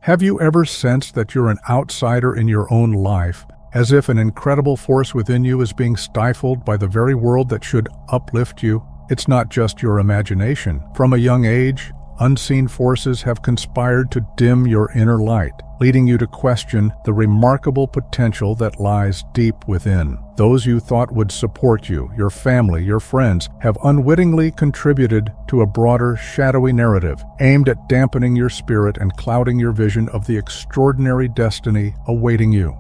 Have you ever sensed that you're an outsider in your own life, as if an incredible force within you is being stifled by the very world that should uplift you? It's not just your imagination. From a young age, unseen forces have conspired to dim your inner light, leading you to question the remarkable potential that lies deep within. Those you thought would support you, your family, your friends, have unwittingly contributed to a broader, shadowy narrative aimed at dampening your spirit and clouding your vision of the extraordinary destiny awaiting you.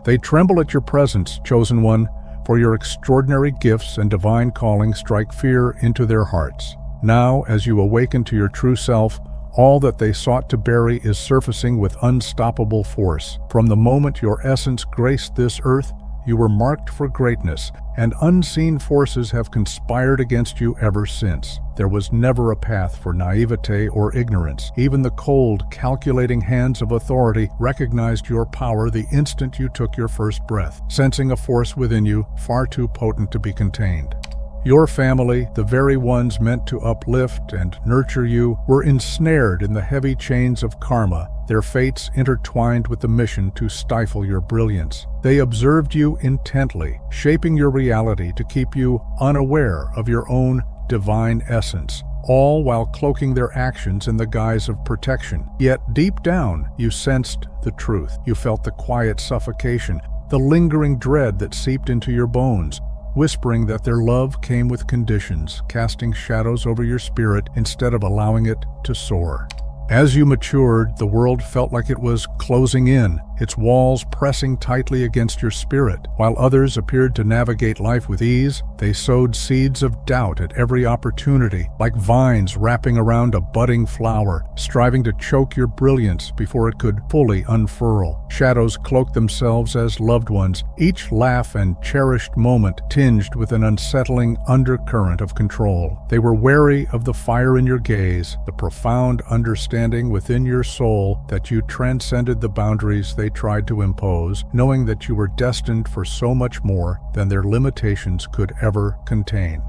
They tremble at your presence, chosen one, for your extraordinary gifts and divine calling strike fear into their hearts. Now, as you awaken to your true self, all that they sought to bury is surfacing with unstoppable force. From the moment your essence graced this earth, you were marked for greatness, and unseen forces have conspired against you ever since. There was never a path for naivete or ignorance. Even the cold, calculating hands of authority recognized your power the instant you took your first breath, sensing a force within you far too potent to be contained. Your family, the very ones meant to uplift and nurture you, were ensnared in the heavy chains of karma, their fates intertwined with the mission to stifle your brilliance. They observed you intently, shaping your reality to keep you unaware of your own divine essence, all while cloaking their actions in the guise of protection. Yet deep down, you sensed the truth. You felt the quiet suffocation, the lingering dread that seeped into your bones, whispering that their love came with conditions, casting shadows over your spirit instead of allowing it to soar. As you matured, the world felt like it was closing in, its walls pressing tightly against your spirit. While others appeared to navigate life with ease, they sowed seeds of doubt at every opportunity, like vines wrapping around a budding flower, striving to choke your brilliance before it could fully unfurl. Shadows cloaked themselves as loved ones, each laugh and cherished moment tinged with an unsettling undercurrent of control. They were wary of the fire in your gaze, the profound understanding within your soul that you transcended the boundaries they tried to impose, knowing that you were destined for so much more than their limitations could ever contain.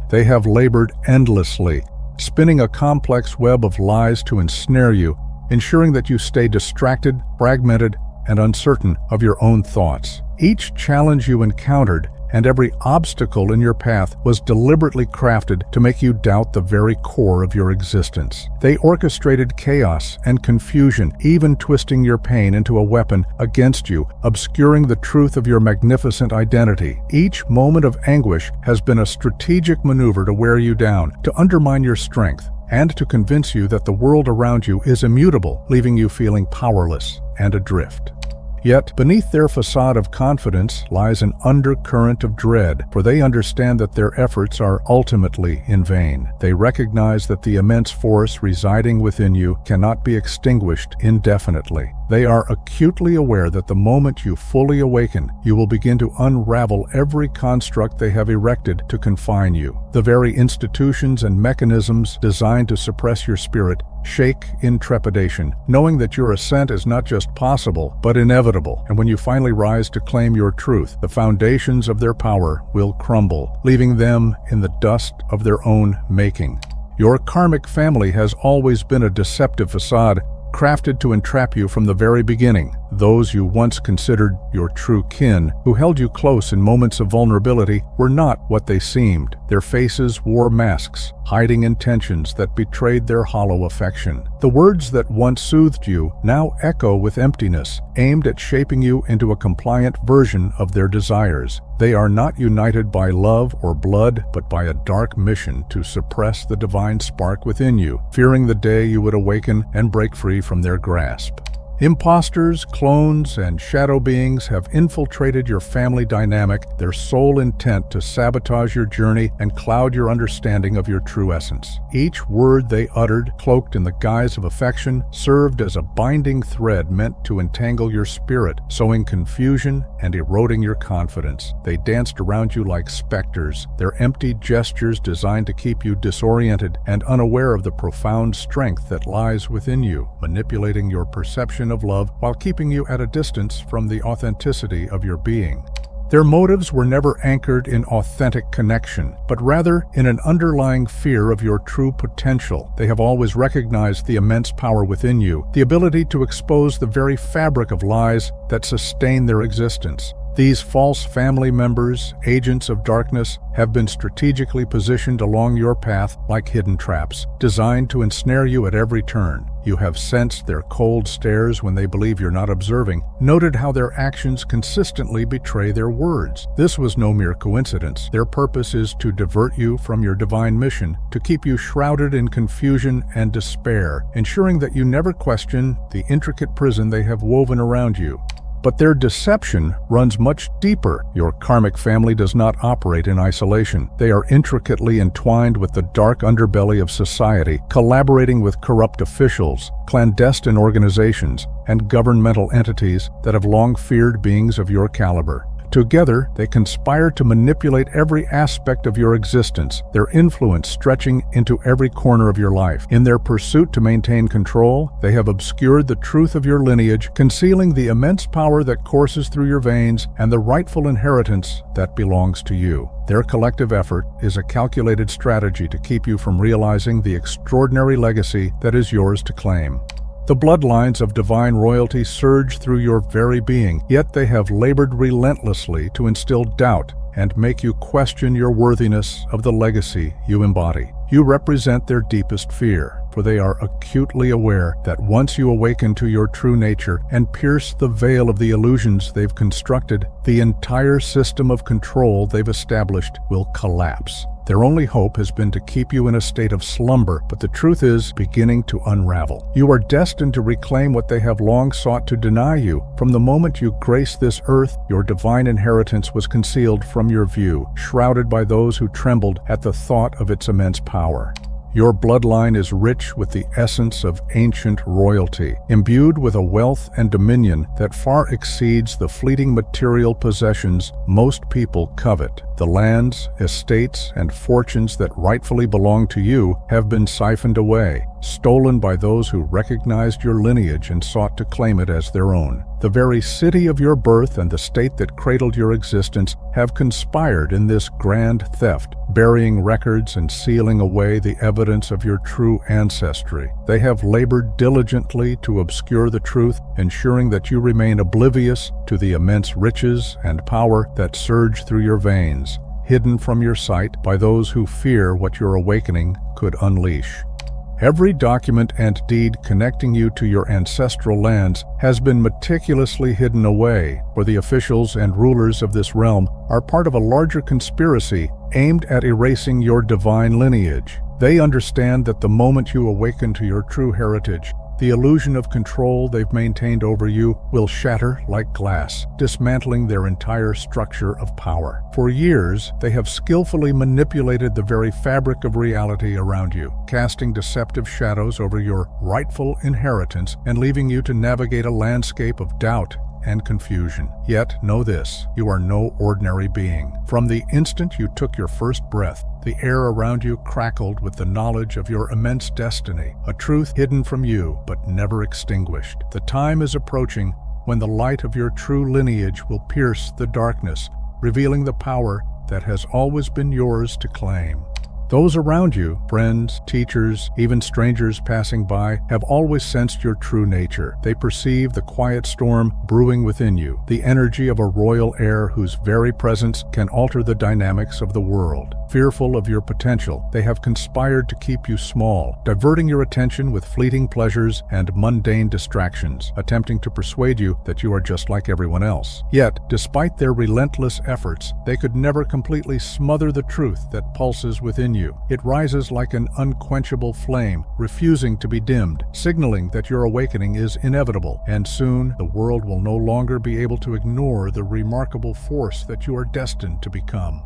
They have labored endlessly, spinning a complex web of lies to ensnare you, ensuring that you stay distracted, fragmented, and uncertain of your own thoughts. Each challenge you encountered and every obstacle in your path was deliberately crafted to make you doubt the very core of your existence. They orchestrated chaos and confusion, even twisting your pain into a weapon against you, obscuring the truth of your magnificent identity. Each moment of anguish has been a strategic maneuver to wear you down, to undermine your strength, and to convince you that the world around you is immutable, leaving you feeling powerless and adrift. Yet, beneath their facade of confidence lies an undercurrent of dread, for they understand that their efforts are ultimately in vain. They recognize that the immense force residing within you cannot be extinguished indefinitely. They are acutely aware that the moment you fully awaken, you will begin to unravel every construct they have erected to confine you. The very institutions and mechanisms designed to suppress your spirit shake in trepidation, knowing that your ascent is not just possible, but inevitable. And when you finally rise to claim your truth, the foundations of their power will crumble, leaving them in the dust of their own making. Your karmic family has always been a deceptive facade, crafted to entrap you from the very beginning. Those you once considered your true kin, who held you close in moments of vulnerability, were not what they seemed. Their faces wore masks, hiding intentions that betrayed their hollow affection. The words that once soothed you now echo with emptiness, aimed at shaping you into a compliant version of their desires. They are not united by love or blood, but by a dark mission to suppress the divine spark within you, fearing the day you would awaken and break free from their grasp. Imposters, clones, and shadow beings have infiltrated your family dynamic, their sole intent to sabotage your journey and cloud your understanding of your true essence. Each word they uttered, cloaked in the guise of affection, served as a binding thread meant to entangle your spirit, sowing confusion and eroding your confidence. They danced around you like specters, their empty gestures designed to keep you disoriented and unaware of the profound strength that lies within you, manipulating your perception of love while keeping you at a distance from the authenticity of your being. Their motives were never anchored in authentic connection, but rather in an underlying fear of your true potential. They have always recognized the immense power within you, the ability to expose the very fabric of lies that sustain their existence. These false family members, agents of darkness, have been strategically positioned along your path like hidden traps, designed to ensnare you at every turn. You have sensed their cold stares when they believe you're not observing, noted how their actions consistently betray their words. This was no mere coincidence. Their purpose is to divert you from your divine mission, to keep you shrouded in confusion and despair, ensuring that you never question the intricate prison they have woven around you. But their deception runs much deeper. Your karmic family does not operate in isolation. They are intricately entwined with the dark underbelly of society, collaborating with corrupt officials, clandestine organizations, and governmental entities that have long feared beings of your caliber. Together, they conspire to manipulate every aspect of your existence, their influence stretching into every corner of your life. In their pursuit to maintain control, they have obscured the truth of your lineage, concealing the immense power that courses through your veins and the rightful inheritance that belongs to you. Their collective effort is a calculated strategy to keep you from realizing the extraordinary legacy that is yours to claim. The bloodlines of divine royalty surge through your very being, yet they have labored relentlessly to instill doubt and make you question your worthiness of the legacy you embody. You represent their deepest fear, for they are acutely aware that once you awaken to your true nature and pierce the veil of the illusions they've constructed, the entire system of control they've established will collapse. Their only hope has been to keep you in a state of slumber, but the truth is beginning to unravel. You are destined to reclaim what they have long sought to deny you. From the moment you grace this earth, your divine inheritance was concealed from your view, shrouded by those who trembled at the thought of its immense power. Your bloodline is rich with the essence of ancient royalty, imbued with a wealth and dominion that far exceeds the fleeting material possessions most people covet. The lands, estates, and fortunes that rightfully belong to you have been siphoned away, stolen by those who recognized your lineage and sought to claim it as their own. The very city of your birth and the state that cradled your existence have conspired in this grand theft, burying records and sealing away the evidence of your true ancestry. They have labored diligently to obscure the truth, ensuring that you remain oblivious to the immense riches and power that surge through your veins, hidden from your sight by those who fear what your awakening could unleash. Every document and deed connecting you to your ancestral lands has been meticulously hidden away, for the officials and rulers of this realm are part of a larger conspiracy aimed at erasing your divine lineage. They understand that the moment you awaken to your true heritage, the illusion of control they've maintained over you will shatter like glass, dismantling their entire structure of power. For years, they have skillfully manipulated the very fabric of reality around you, casting deceptive shadows over your rightful inheritance and leaving you to navigate a landscape of doubt and confusion. Yet, know this, you are no ordinary being. From the instant you took your first breath, the air around you crackled with the knowledge of your immense destiny, a truth hidden from you but never extinguished. The time is approaching when the light of your true lineage will pierce the darkness, revealing the power that has always been yours to claim. Those around you, friends, teachers, even strangers passing by, have always sensed your true nature. They perceive the quiet storm brewing within you, the energy of a royal heir whose very presence can alter the dynamics of the world. Fearful of your potential, they have conspired to keep you small, diverting your attention with fleeting pleasures and mundane distractions, attempting to persuade you that you are just like everyone else. Yet, despite their relentless efforts, they could never completely smother the truth that pulses within you. It rises like an unquenchable flame, refusing to be dimmed, signaling that your awakening is inevitable, and soon the world will no longer be able to ignore the remarkable force that you are destined to become.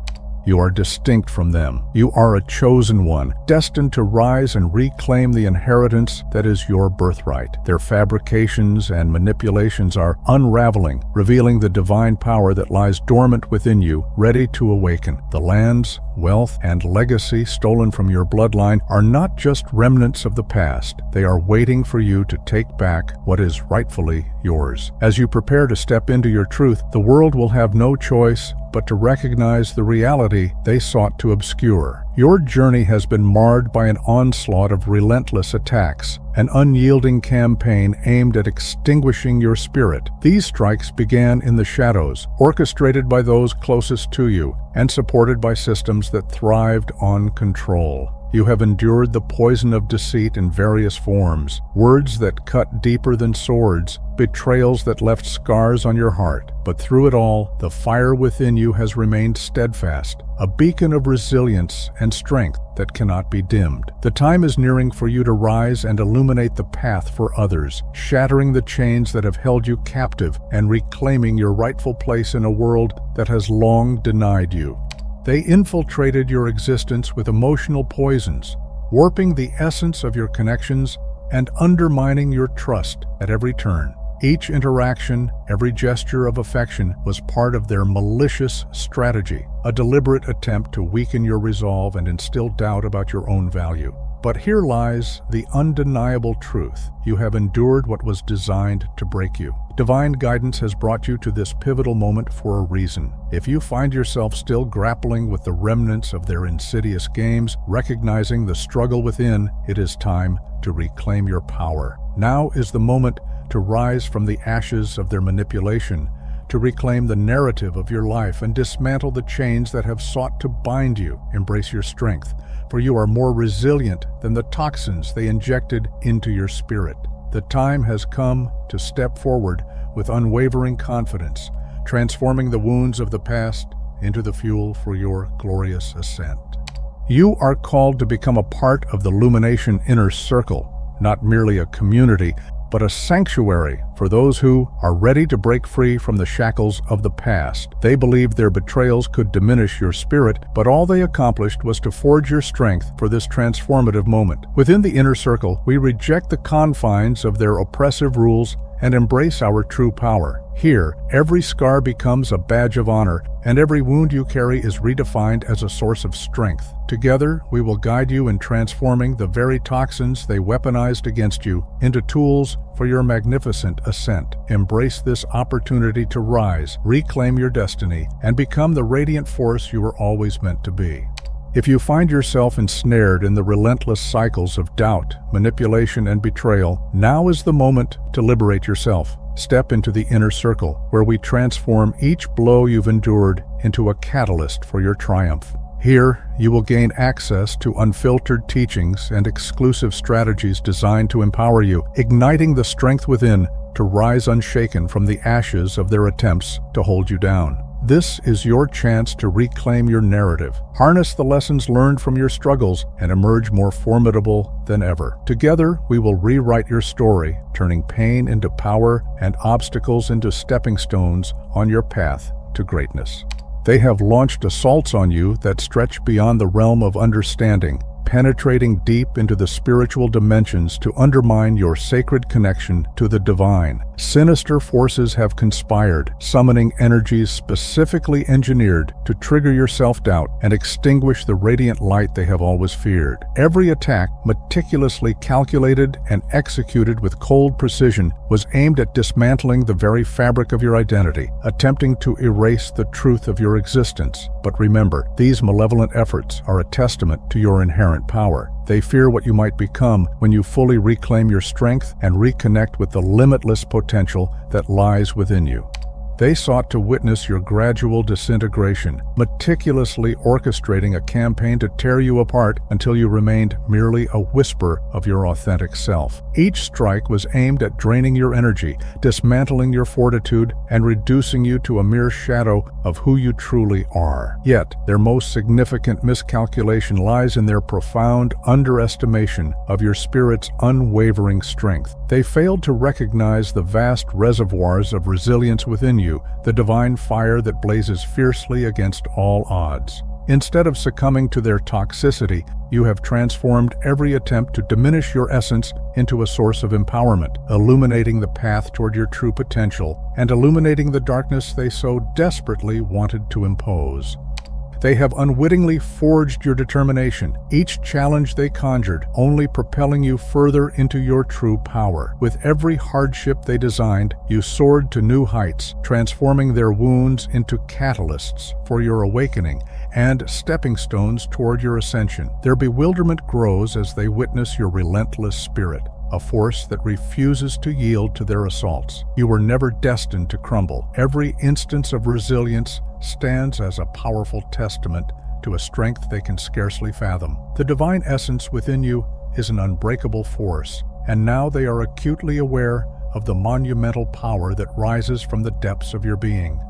You are distinct from them. You are a chosen one, destined to rise and reclaim the inheritance that is your birthright. Their fabrications and manipulations are unraveling, revealing the divine power that lies dormant within you, ready to awaken. The lands, wealth, and legacy stolen from your bloodline are not just remnants of the past. They are waiting for you to take back what is rightfully yours. As you prepare to step into your truth, the world will have no choice but to recognize the reality they sought to obscure. Your journey has been marred by an onslaught of relentless attacks, an unyielding campaign aimed at extinguishing your spirit. These strikes began in the shadows, orchestrated by those closest to you, and supported by systems that thrived on control. You have endured the poison of deceit in various forms, words that cut deeper than swords, betrayals that left scars on your heart. But through it all, the fire within you has remained steadfast, a beacon of resilience and strength that cannot be dimmed. The time is nearing for you to rise and illuminate the path for others, shattering the chains that have held you captive and reclaiming your rightful place in a world that has long denied you. They infiltrated your existence with emotional poisons, warping the essence of your connections and undermining your trust at every turn. Each interaction, every gesture of affection was part of their malicious strategy, a deliberate attempt to weaken your resolve and instill doubt about your own value. But here lies the undeniable truth. You have endured what was designed to break you. Divine guidance has brought you to this pivotal moment for a reason. If you find yourself still grappling with the remnants of their insidious games, recognizing the struggle within, it is time to reclaim your power. Now is the moment to rise from the ashes of their manipulation, to reclaim the narrative of your life and dismantle the chains that have sought to bind you. Embrace your strength, for you are more resilient than the toxins they injected into your spirit. The time has come to step forward with unwavering confidence, transforming the wounds of the past into the fuel for your glorious ascent. You are called to become a part of the Lumination Inner Circle, not merely a community, but a sanctuary for those who are ready to break free from the shackles of the past. They believed their betrayals could diminish your spirit, but all they accomplished was to forge your strength for this transformative moment. Within the inner circle, we reject the confines of their oppressive rules and embrace our true power. Here, every scar becomes a badge of honor, and every wound you carry is redefined as a source of strength. Together, we will guide you in transforming the very toxins they weaponized against you into tools for your magnificent ascent. Embrace this opportunity to rise, reclaim your destiny, and become the radiant force you were always meant to be. If you find yourself ensnared in the relentless cycles of doubt, manipulation, and betrayal, now is the moment to liberate yourself. Step into the inner circle, where we transform each blow you've endured into a catalyst for your triumph. Here, you will gain access to unfiltered teachings and exclusive strategies designed to empower you, igniting the strength within to rise unshaken from the ashes of their attempts to hold you down. This is your chance to reclaim your narrative, harness the lessons learned from your struggles, and emerge more formidable than ever. Together, we will rewrite your story, turning pain into power and obstacles into stepping stones on your path to greatness. They have launched assaults on you that stretch beyond the realm of understanding, penetrating deep into the spiritual dimensions to undermine your sacred connection to the divine. Sinister forces have conspired, summoning energies specifically engineered to trigger your self-doubt and extinguish the radiant light they have always feared. Every attack, meticulously calculated and executed with cold precision, was aimed at dismantling the very fabric of your identity, attempting to erase the truth of your existence. But remember, these malevolent efforts are a testament to your inherent power. They fear what you might become when you fully reclaim your strength and reconnect with the limitless potential that lies within you. They sought to witness your gradual disintegration, meticulously orchestrating a campaign to tear you apart until you remained merely a whisper of your authentic self. Each strike was aimed at draining your energy, dismantling your fortitude, and reducing you to a mere shadow of who you truly are. Yet, their most significant miscalculation lies in their profound underestimation of your spirit's unwavering strength. They failed to recognize the vast reservoirs of resilience within you, the divine fire that blazes fiercely against all odds. Instead of succumbing to their toxicity, you have transformed every attempt to diminish your essence into a source of empowerment, illuminating the path toward your true potential and illuminating the darkness they so desperately wanted to impose. They have unwittingly forged your determination, each challenge they conjured only propelling you further into your true power. With every hardship they designed, you soared to new heights, transforming their wounds into catalysts for your awakening and stepping stones toward your ascension. Their bewilderment grows as they witness your relentless spirit, a force that refuses to yield to their assaults. You were never destined to crumble. Every instance of resilience stands as a powerful testament to a strength they can scarcely fathom. The divine essence within you is an unbreakable force, and now they are acutely aware of the monumental power that rises from the depths of your being.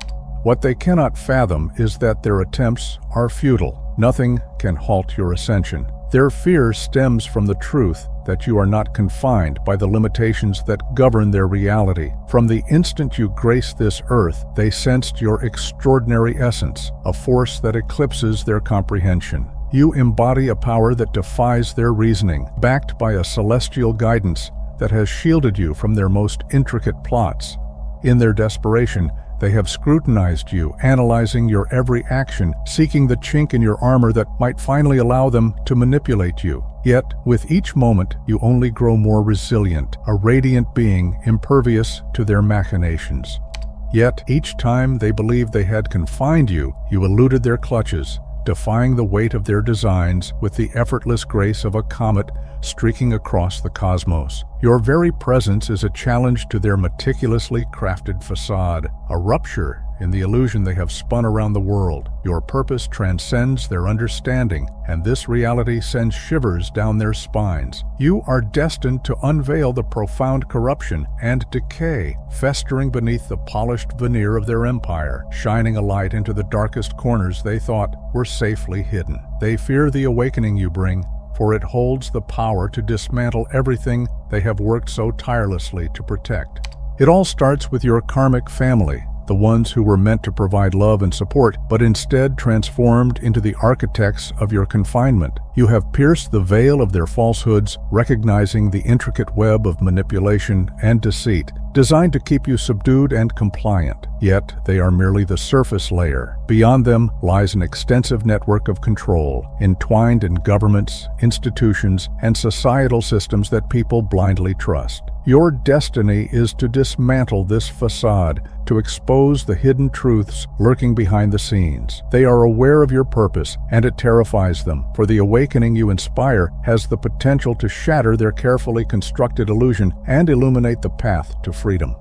What they cannot fathom is that their attempts are futile. Nothing can halt your ascension. Their fear stems from the truth that you are not confined by the limitations that govern their reality. From the instant you grace this earth, they sensed your extraordinary essence, a force that eclipses their comprehension. You embody a power that defies their reasoning, backed by a celestial guidance that has shielded you from their most intricate plots. In their desperation, they have scrutinized you, analyzing your every action, seeking the chink in your armor that might finally allow them to manipulate you. Yet, with each moment, you only grow more resilient, a radiant being impervious to their machinations. Yet, each time they believed they had confined you, you eluded their clutches, defying the weight of their designs with the effortless grace of a comet streaking across the cosmos. Your very presence is a challenge to their meticulously crafted facade, a rupture in the illusion they have spun around the world. Your purpose transcends their understanding, and this reality sends shivers down their spines. You are destined to unveil the profound corruption and decay festering beneath the polished veneer of their empire, shining a light into the darkest corners they thought were safely hidden. They fear the awakening you bring, for it holds the power to dismantle everything they have worked so tirelessly to protect. It all starts with your karmic family, the ones who were meant to provide love and support, but instead transformed into the architects of your confinement. You have pierced the veil of their falsehoods, recognizing the intricate web of manipulation and deceit, designed to keep you subdued and compliant. Yet, they are merely the surface layer. Beyond them lies an extensive network of control, entwined in governments, institutions, and societal systems that people blindly trust. Your destiny is to dismantle this facade, to expose the hidden truths lurking behind the scenes. They are aware of your purpose, and it terrifies them, for the awakening you inspire has the potential to shatter their carefully constructed illusion and illuminate the path to freedom.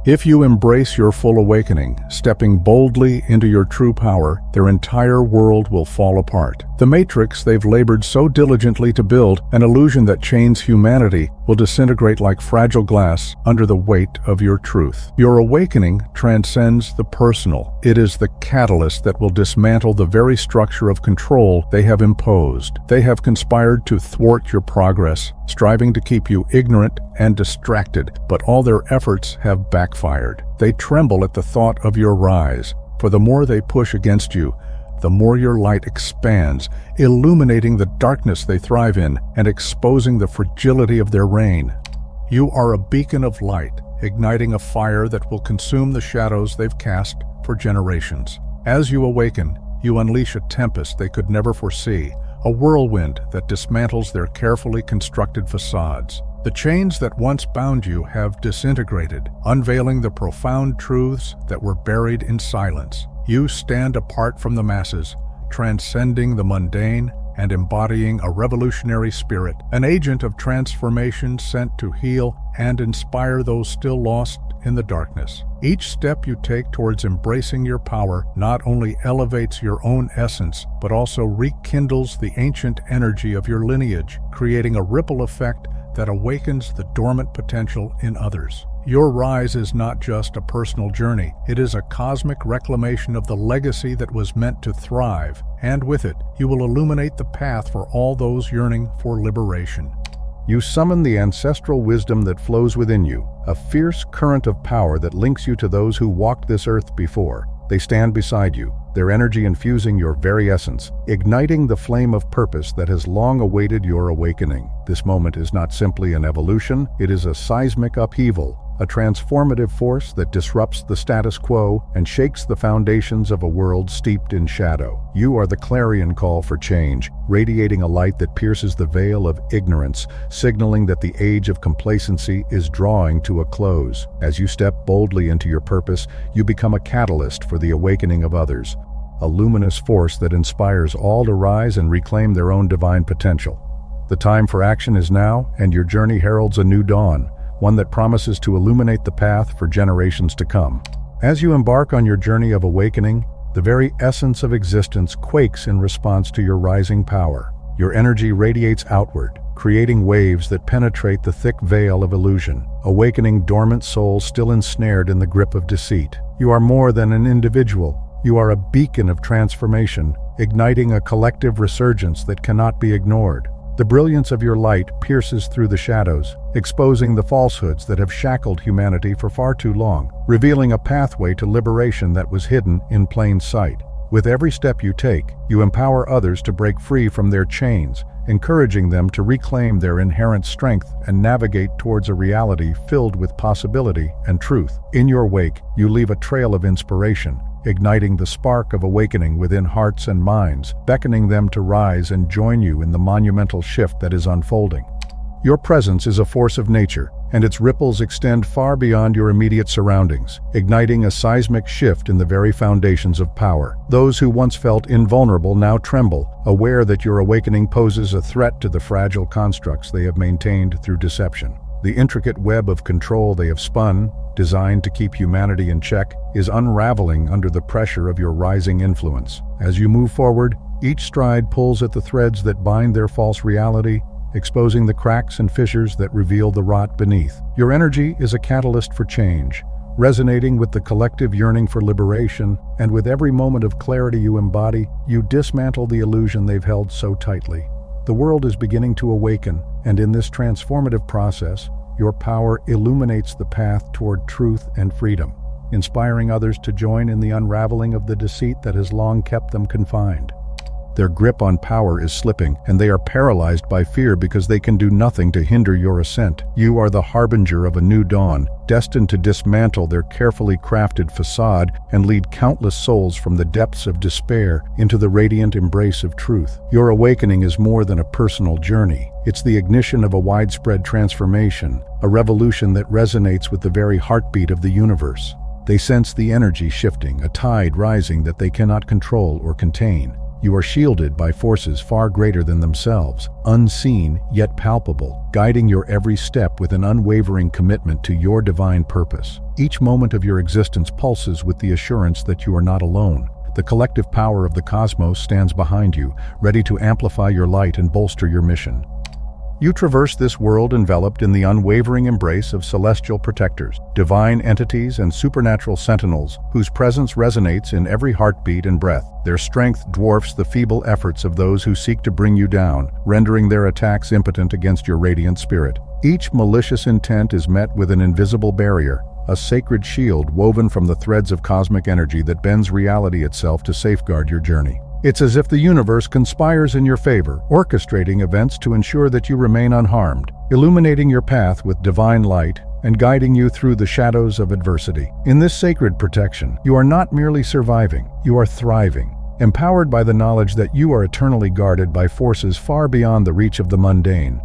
If you embrace your full awakening, stepping boldly into your true power, their entire world will fall apart. The matrix they've labored so diligently to build, an illusion that chains humanity, will disintegrate like fragile glass under the weight of your truth. Your awakening transcends the personal. It is the catalyst that will dismantle the very structure of control they have imposed. They have conspired to thwart your progress, striving to keep you ignorant and distracted, but all their efforts have backfired. They tremble at the thought of your rise, for the more they push against you, the more your light expands, illuminating the darkness they thrive in and exposing the fragility of their reign. You are a beacon of light, igniting a fire that will consume the shadows they've cast for generations. As you awaken, you unleash a tempest they could never foresee, a whirlwind that dismantles their carefully constructed facades. The chains that once bound you have disintegrated, unveiling the profound truths that were buried in silence. You stand apart from the masses, transcending the mundane and embodying a revolutionary spirit, an agent of transformation sent to heal and inspire those still lost in the darkness. Each step you take towards embracing your power not only elevates your own essence, but also rekindles the ancient energy of your lineage, creating a ripple effect that awakens the dormant potential in others. Your rise is not just a personal journey, it is a cosmic reclamation of the legacy that was meant to thrive, and with it, you will illuminate the path for all those yearning for liberation. You summon the ancestral wisdom that flows within you, a fierce current of power that links you to those who walked this earth before. They stand beside you, their energy infusing your very essence, igniting the flame of purpose that has long awaited your awakening. This moment is not simply an evolution, it is a seismic upheaval, a transformative force that disrupts the status quo and shakes the foundations of a world steeped in shadow. You are the clarion call for change, radiating a light that pierces the veil of ignorance, signaling that the age of complacency is drawing to a close. As you step boldly into your purpose, you become a catalyst for the awakening of others, a luminous force that inspires all to rise and reclaim their own divine potential. The time for action is now, and your journey heralds a new dawn, one that promises to illuminate the path for generations to come. As you embark on your journey of awakening, the very essence of existence quakes in response to your rising power. Your energy radiates outward, creating waves that penetrate the thick veil of illusion, awakening dormant souls still ensnared in the grip of deceit. You are more than an individual. You are a beacon of transformation, igniting a collective resurgence that cannot be ignored. The brilliance of your light pierces through the shadows, exposing the falsehoods that have shackled humanity for far too long, revealing a pathway to liberation that was hidden in plain sight. With every step you take, you empower others to break free from their chains, encouraging them to reclaim their inherent strength and navigate towards a reality filled with possibility and truth. In your wake, you leave a trail of inspiration, igniting the spark of awakening within hearts and minds, beckoning them to rise and join you in the monumental shift that is unfolding. Your presence is a force of nature, and its ripples extend far beyond your immediate surroundings, igniting a seismic shift in the very foundations of power. Those who once felt invulnerable now tremble, aware that your awakening poses a threat to the fragile constructs they have maintained through deception. The intricate web of control they have spun, designed to keep humanity in check, is unraveling under the pressure of your rising influence. As you move forward, each stride pulls at the threads that bind their false reality, exposing the cracks and fissures that reveal the rot beneath. Your energy is a catalyst for change, resonating with the collective yearning for liberation, and with every moment of clarity you embody, you dismantle the illusion they've held so tightly. The world is beginning to awaken, and in this transformative process, your power illuminates the path toward truth and freedom, inspiring others to join in the unraveling of the deceit that has long kept them confined. Their grip on power is slipping, and they are paralyzed by fear because they can do nothing to hinder your ascent. You are the harbinger of a new dawn, destined to dismantle their carefully crafted facade and lead countless souls from the depths of despair into the radiant embrace of truth. Your awakening is more than a personal journey. It's the ignition of a widespread transformation, a revolution that resonates with the very heartbeat of the universe. They sense the energy shifting, a tide rising that they cannot control or contain. You are shielded by forces far greater than themselves, unseen yet palpable, guiding your every step with an unwavering commitment to your divine purpose. Each moment of your existence pulses with the assurance that you are not alone. The collective power of the cosmos stands behind you, ready to amplify your light and bolster your mission. You traverse this world enveloped in the unwavering embrace of celestial protectors, divine entities and supernatural sentinels whose presence resonates in every heartbeat and breath. Their strength dwarfs the feeble efforts of those who seek to bring you down, rendering their attacks impotent against your radiant spirit. Each malicious intent is met with an invisible barrier, a sacred shield woven from the threads of cosmic energy that bends reality itself to safeguard your journey. It's as if the universe conspires in your favor, orchestrating events to ensure that you remain unharmed, illuminating your path with divine light and guiding you through the shadows of adversity. In this sacred protection, you are not merely surviving, you are thriving, empowered by the knowledge that you are eternally guarded by forces far beyond the reach of the mundane.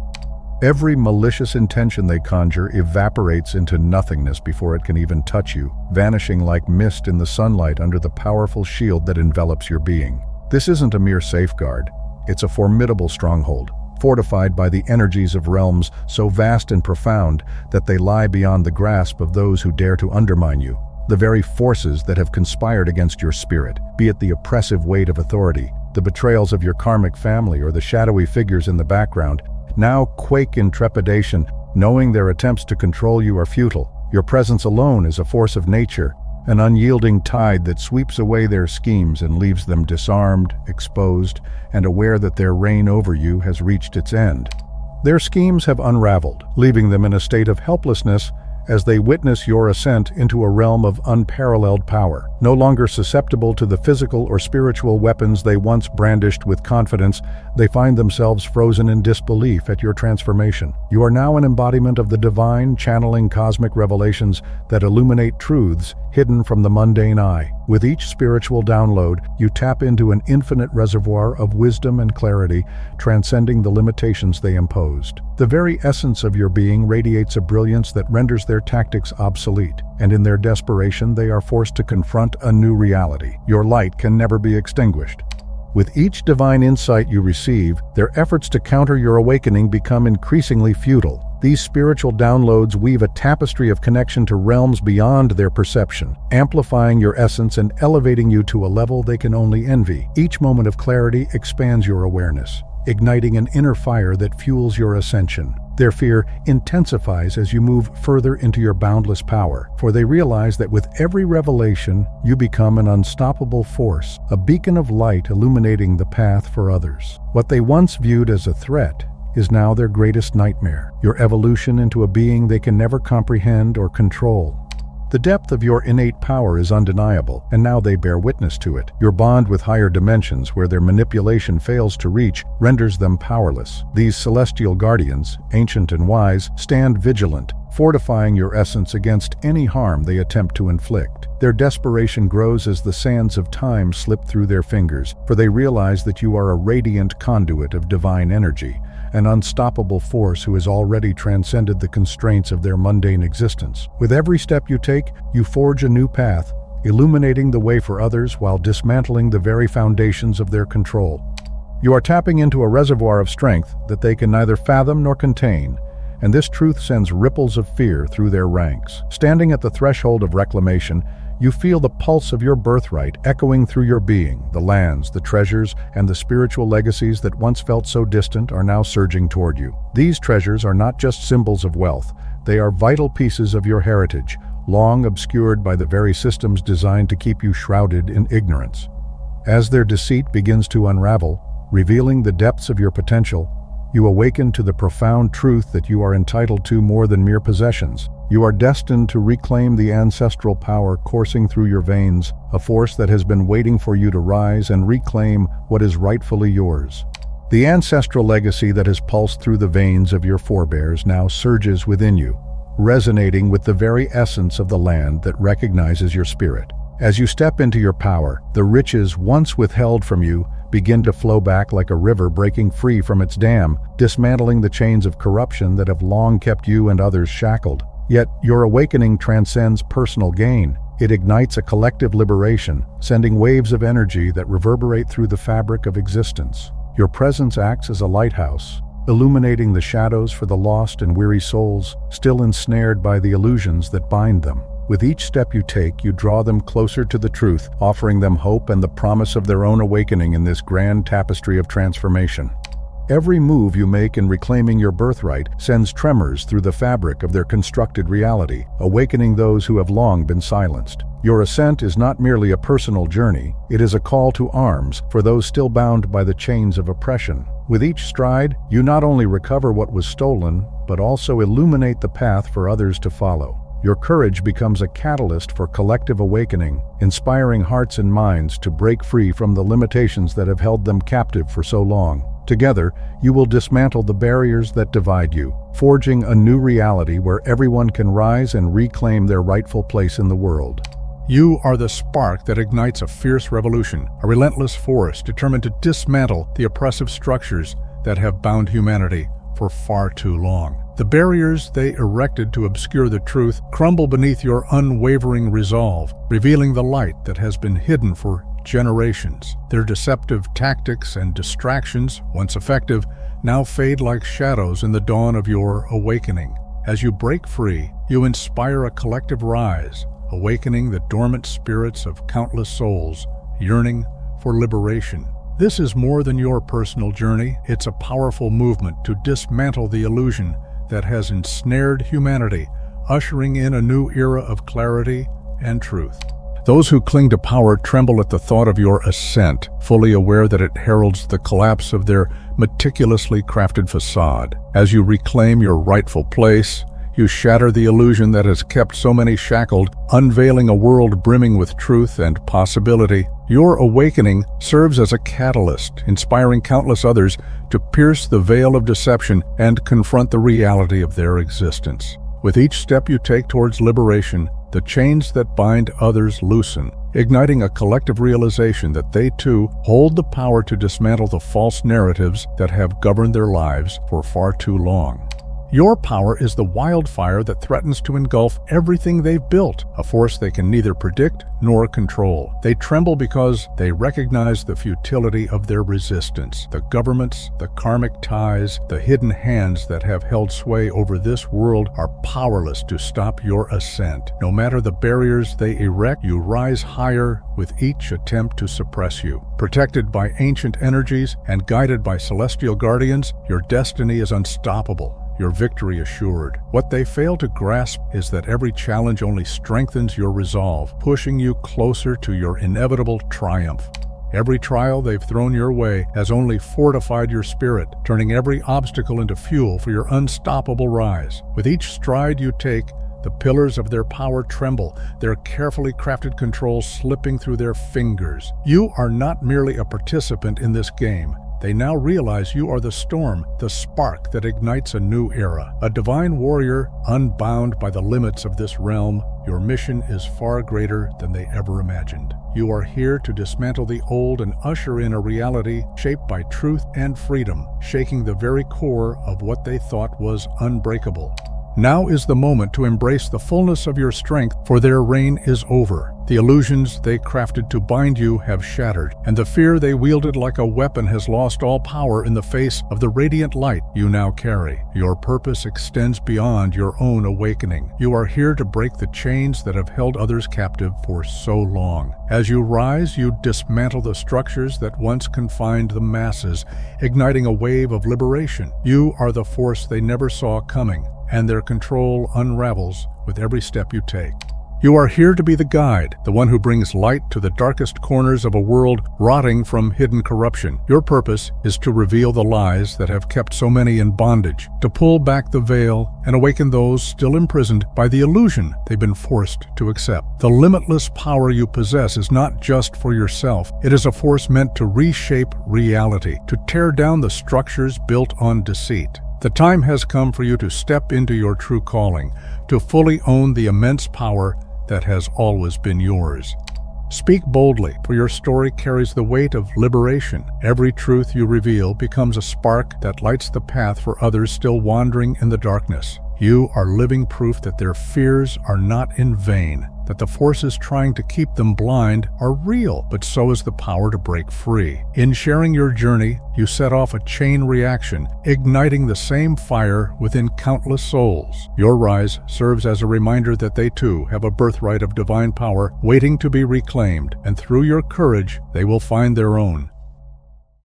Every malicious intention they conjure evaporates into nothingness before it can even touch you, vanishing like mist in the sunlight under the powerful shield that envelops your being. This isn't a mere safeguard, it's a formidable stronghold, fortified by the energies of realms so vast and profound that they lie beyond the grasp of those who dare to undermine you. The very forces that have conspired against your spirit, be it the oppressive weight of authority, the betrayals of your karmic family, or the shadowy figures in the background, now quake in trepidation, knowing their attempts to control you are futile. Your presence alone is a force of nature, an unyielding tide that sweeps away their schemes and leaves them disarmed, exposed, and aware that their reign over you has reached its end. Their schemes have unraveled, leaving them in a state of helplessness as they witness your ascent into a realm of unparalleled power. No longer susceptible to the physical or spiritual weapons they once brandished with confidence, they find themselves frozen in disbelief at your transformation. You are now an embodiment of the divine, channeling cosmic revelations that illuminate truths hidden from the mundane eye. With each spiritual download, you tap into an infinite reservoir of wisdom and clarity, transcending the limitations they imposed. The very essence of your being radiates a brilliance that renders their tactics obsolete, and in their desperation they are forced to confront a new reality. Your light can never be extinguished. With each divine insight you receive, their efforts to counter your awakening become increasingly futile. These spiritual downloads weave a tapestry of connection to realms beyond their perception, amplifying your essence and elevating you to a level they can only envy. Each moment of clarity expands your awareness, igniting an inner fire that fuels your ascension. Their fear intensifies as you move further into your boundless power, for they realize that with every revelation, you become an unstoppable force, a beacon of light illuminating the path for others. What they once viewed as a threat is now their greatest nightmare, your evolution into a being they can never comprehend or control. The depth of your innate power is undeniable, and now they bear witness to it. Your bond with higher dimensions, where their manipulation fails to reach, renders them powerless. These celestial guardians, ancient and wise, stand vigilant, fortifying your essence against any harm they attempt to inflict. Their desperation grows as the sands of time slip through their fingers, for they realize that you are a radiant conduit of divine energy, an unstoppable force who has already transcended the constraints of their mundane existence. With every step you take, you forge a new path, illuminating the way for others while dismantling the very foundations of their control. You are tapping into a reservoir of strength that they can neither fathom nor contain, and this truth sends ripples of fear through their ranks. Standing at the threshold of reclamation, you feel the pulse of your birthright echoing through your being. The lands, the treasures, and the spiritual legacies that once felt so distant are now surging toward you. These treasures are not just symbols of wealth, they are vital pieces of your heritage, long obscured by the very systems designed to keep you shrouded in ignorance. As their deceit begins to unravel, revealing the depths of your potential, you awaken to the profound truth that you are entitled to more than mere possessions. You are destined to reclaim the ancestral power coursing through your veins, a force that has been waiting for you to rise and reclaim what is rightfully yours. The ancestral legacy that has pulsed through the veins of your forebears now surges within you, resonating with the very essence of the land that recognizes your spirit. As you step into your power, the riches once withheld from you begin to flow back like a river breaking free from its dam, dismantling the chains of corruption that have long kept you and others shackled. Yet, your awakening transcends personal gain. It ignites a collective liberation, sending waves of energy that reverberate through the fabric of existence. Your presence acts as a lighthouse, illuminating the shadows for the lost and weary souls, still ensnared by the illusions that bind them. With each step you take, you draw them closer to the truth, offering them hope and the promise of their own awakening in this grand tapestry of transformation. Every move you make in reclaiming your birthright sends tremors through the fabric of their constructed reality, awakening those who have long been silenced. Your ascent is not merely a personal journey, it is a call to arms for those still bound by the chains of oppression. With each stride, you not only recover what was stolen, but also illuminate the path for others to follow. Your courage becomes a catalyst for collective awakening, inspiring hearts and minds to break free from the limitations that have held them captive for so long. Together, you will dismantle the barriers that divide you, forging a new reality where everyone can rise and reclaim their rightful place in the world. You are the spark that ignites a fierce revolution, a relentless force determined to dismantle the oppressive structures that have bound humanity for far too long. The barriers they erected to obscure the truth crumble beneath your unwavering resolve, revealing the light that has been hidden for generations. Their deceptive tactics and distractions, once effective, now fade like shadows in the dawn of your awakening. As you break free, you inspire a collective rise, awakening the dormant spirits of countless souls yearning for liberation. This is more than your personal journey. It's a powerful movement to dismantle the illusion that has ensnared humanity, ushering in a new era of clarity and truth. Those who cling to power tremble at the thought of your ascent, fully aware that it heralds the collapse of their meticulously crafted facade. As you reclaim your rightful place, You shatter the illusion that has kept so many shackled, unveiling a world brimming with truth and possibility. Your awakening serves as a catalyst, inspiring countless others to pierce the veil of deception and confront the reality of their existence. With each step you take towards liberation, the chains that bind others loosen, igniting a collective realization that they too hold the power to dismantle the false narratives that have governed their lives for far too long. Your power is the wildfire that threatens to engulf everything they've built, a force they can neither predict nor control. They tremble because they recognize the futility of their resistance. The governments, the karmic ties, the hidden hands that have held sway over this world are powerless to stop your ascent. No matter the barriers they erect, you rise higher with each attempt to suppress you. Protected by ancient energies and guided by celestial guardians, your destiny is unstoppable. Your victory assured. What they fail to grasp is that every challenge only strengthens your resolve, pushing you closer to your inevitable triumph. Every trial they've thrown your way has only fortified your spirit, turning every obstacle into fuel for your unstoppable rise. With each stride you take, the pillars of their power tremble, their carefully crafted controls slipping through their fingers. You are not merely a participant in this game. They now realize you are the storm, the spark that ignites a new era. A divine warrior, unbound by the limits of this realm, your mission is far greater than they ever imagined. You are here to dismantle the old and usher in a reality shaped by truth and freedom, shaking the very core of what they thought was unbreakable. Now is the moment to embrace the fullness of your strength, for their reign is over. The illusions they crafted to bind you have shattered, and the fear they wielded like a weapon has lost all power in the face of the radiant light you now carry. Your purpose extends beyond your own awakening. You are here to break the chains that have held others captive for so long. As you rise, you dismantle the structures that once confined the masses, igniting a wave of liberation. You are the force they never saw coming, and their control unravels with every step you take. You are here to be the guide, the one who brings light to the darkest corners of a world rotting from hidden corruption. Your purpose is to reveal the lies that have kept so many in bondage, to pull back the veil and awaken those still imprisoned by the illusion they've been forced to accept. The limitless power you possess is not just for yourself. It is a force meant to reshape reality, to tear down the structures built on deceit. The time has come for you to step into your true calling, to fully own the immense power that has always been yours. Speak boldly, for your story carries the weight of liberation. Every truth you reveal becomes a spark that lights the path for others still wandering in the darkness. You are living proof that their fears are not in vain, that the forces trying to keep them blind are real, but so is the power to break free. In sharing your journey, you set off a chain reaction, igniting the same fire within countless souls. Your rise serves as a reminder that they too have a birthright of divine power waiting to be reclaimed, and through your courage, they will find their own.